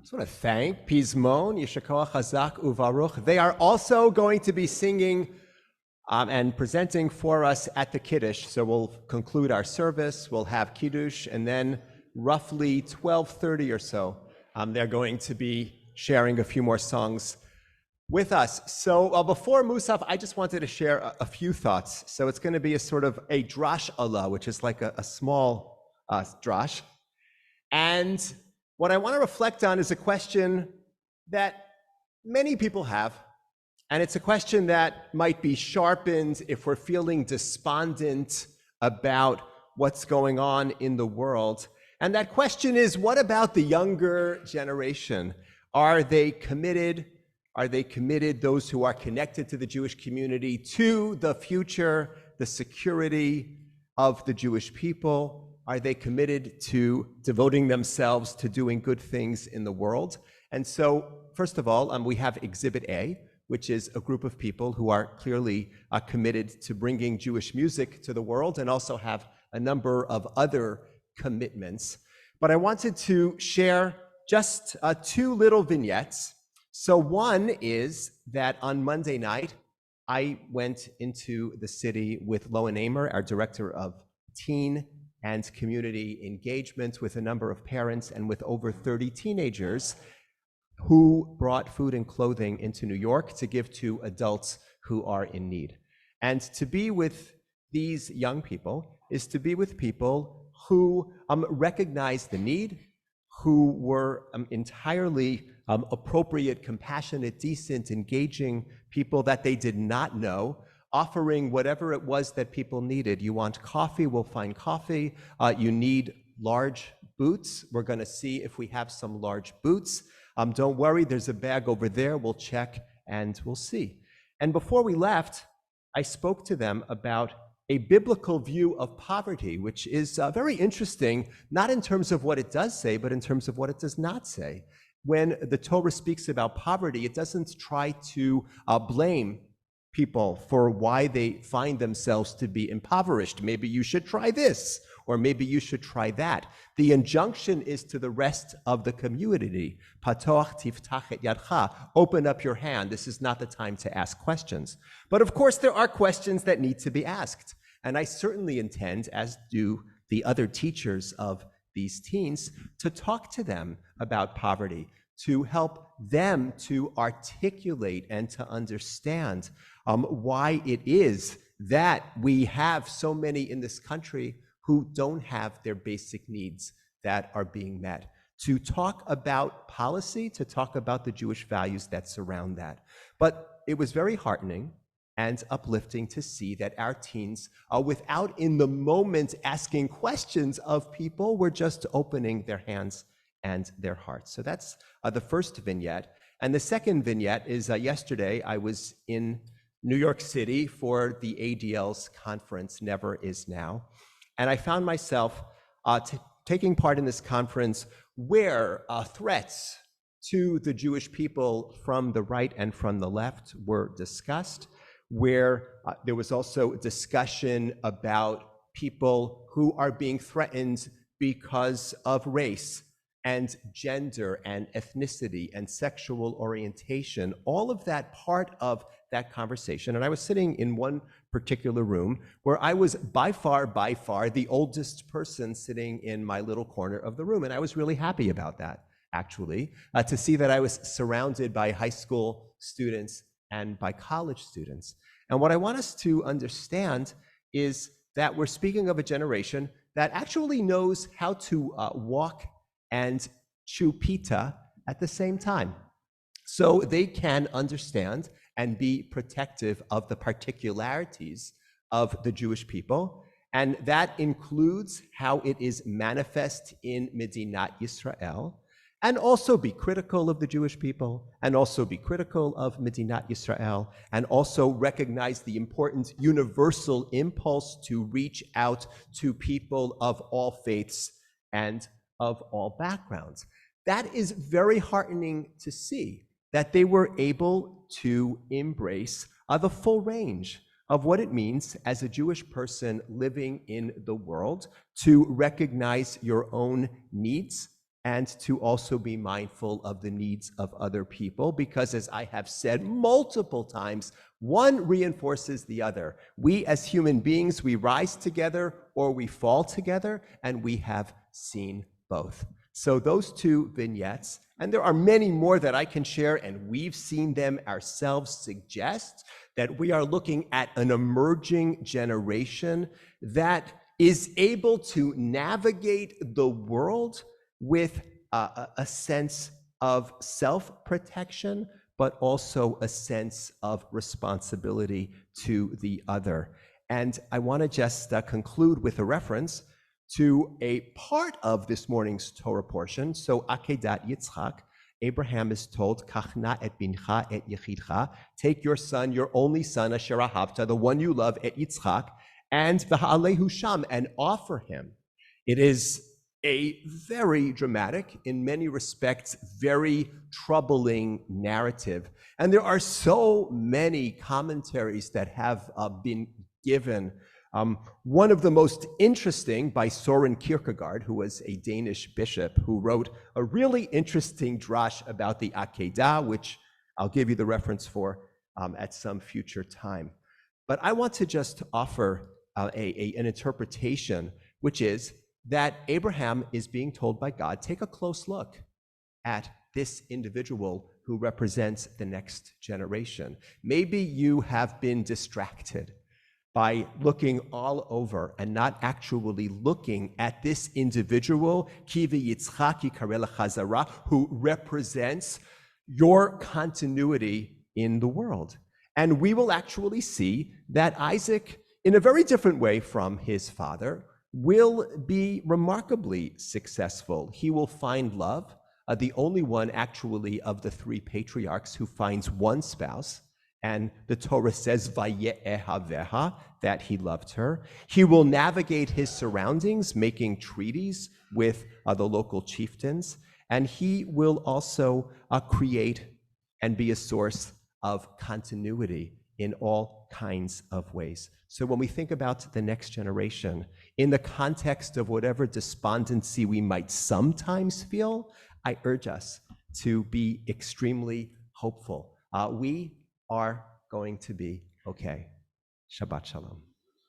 just want to thank Pizmon, Yishakoach Chazak Uvaruch. They are also going to be singing and presenting for us at the Kiddush. So we'll conclude our service, we'll have Kiddush, and then roughly 12:30 or so, they're going to be sharing a few more songs with us. So before Musaf, I just wanted to share a few thoughts. So it's going to be a sort of a drash Allah, which is like a small drash. And what I want to reflect on is a question that many people have. And it's a question that might be sharpened if we're feeling despondent about what's going on in the world. And that question is, what about the younger generation? Are they committed? Are they committed, those who are connected to the Jewish community, to the future, the security of the Jewish people? Are they committed to devoting themselves to doing good things in the world? And so, first of all, we have Exhibit A, which is a group of people who are clearly committed to bringing Jewish music to the world and also have a number of other commitments. But I wanted to share just two little vignettes. So one is that on Monday night, I went into the city with Loan Amer, our director of teen and community engagement, with a number of parents and with over 30 teenagers who brought food and clothing into New York to give to adults who are in need. And to be with these young people is to be with people who recognize the need, who were entirely appropriate, compassionate, decent, engaging people that they did not know, offering whatever it was that people needed. You want coffee, we'll find coffee. You need large boots, we're gonna see if we have some large boots. Don't worry, there's a bag over there, we'll check and we'll see. And before we left, I spoke to them about a biblical view of poverty, which is very interesting, not in terms of what it does say, but in terms of what it does not say. When the Torah speaks about poverty, it doesn't try to blame people for why they find themselves to be impoverished. Maybe you should try this, or maybe you should try that. The injunction is to the rest of the community. Patoach tiftach et yadcha. Open up your hand. This is not the time to ask questions. But of course, there are questions that need to be asked. And I certainly intend, as do the other teachers of these teens, to talk to them about poverty, to help them to articulate and to understand why it is that we have so many in this country who don't have their basic needs that are being met. To talk about policy, to talk about the Jewish values that surround that. But it was very heartening and uplifting to see that our teens, without in the moment asking questions of people, were just opening their hands and their hearts. So that's the first vignette. And the second vignette is yesterday I was in New York City for the ADL's conference, Never Is Now. And I found myself taking part in this conference where threats to the Jewish people from the right and from the left were discussed, where there was also discussion about people who are being threatened because of race and gender and ethnicity and sexual orientation, all of that part of that conversation. And I was sitting in one particular room where I was by far the oldest person sitting in my little corner of the room. And I was really happy about that, actually, to see that I was surrounded by high school students and by college students. And what I want us to understand is that we're speaking of a generation that actually knows how to walk and chew pita at the same time. So they can understand and be protective of the particularities of the Jewish people. And that includes how it is manifest in Medinat Yisrael, and also be critical of the Jewish people, and also be critical of Medinat Yisrael, and also recognize the important universal impulse to reach out to people of all faiths and of all backgrounds. That is very heartening to see, that they were able to embrace the full range of what it means as a Jewish person living in the world to recognize your own needs and to also be mindful of the needs of other people, because as I have said multiple times, one reinforces the other. We as human beings, we rise together or we fall together, and we have seen both. So those two vignettes, and there are many more that I can share, and we've seen them ourselves, suggest that we are looking at an emerging generation that is able to navigate the world with a sense of self-protection, but also a sense of responsibility to the other. And I want to just conclude with a reference to a part of this morning's Torah portion. So, Akedat Yitzchak, Abraham is told, Kachna et bincha et yechidcha, take your son, your only son, Asher ahavta, the one you love, et Yitzchak, and v'ha'alehu sham, and offer him. It is a very dramatic, in many respects, very troubling narrative. And there are so many commentaries that have been given. One of the most interesting, by Soren Kierkegaard, who was a Danish bishop, who wrote a really interesting drash about the Akedah, which I'll give you the reference for at some future time. But I want to just offer an interpretation, which is that Abraham is being told by God, take a close look at this individual who represents the next generation. Maybe you have been distracted by looking all over and not actually looking at this individual, Kivi Yitzchaki Karela Chazara, who represents your continuity in the world. And we will actually see that Isaac, in a very different way from his father, will be remarkably successful. He will find love, the only one actually of the three patriarchs who finds one spouse. And the Torah says, Vayera, that he loved her. He will navigate his surroundings, making treaties with the local chieftains. And he will also create and be a source of continuity in all kinds of ways. So when we think about the next generation, in the context of whatever despondency we might sometimes feel, I urge us to be extremely hopeful. We are going to be okay. Shabbat Shalom.